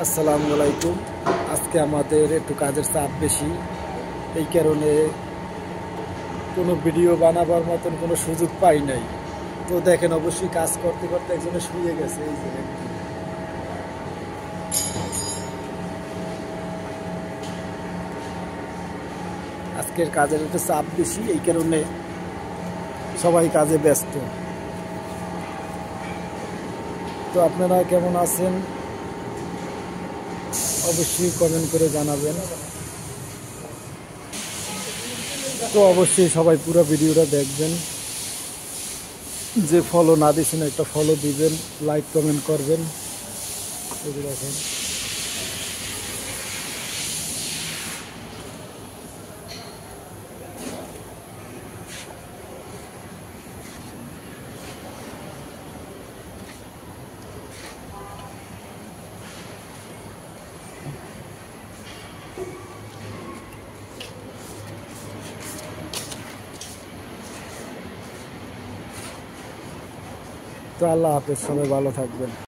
আসসালামু আলাইকুম। আজকে আমাদের একটু কাজের চাপ বেশি, এই কারণে কোনো ভিডিও বানাবার মতন কোনো সুযোগ পাই নাই। তো দেখেন, অবশ্যই কাজ করতে করতে একজনে শুয়ে গেছে। এই যে আজকের কাজের একটু চাপ বেশি, এই কারণে সবাই কাজে ব্যস্ত। তো আপনারা কেমন আছেন অবশ্যই কমেন্ট করে জানাবেন। তো অবশ্যই সবাই পুরো ভিডিওটা দেখবেন। যে ফলো না দিয়েছেন একটা ফলো দিবেন, লাইক কমেন্ট করবেন। এগুলো এখন তো আল্লাহ হাফেজ, সবাই ভালো থাকবেন।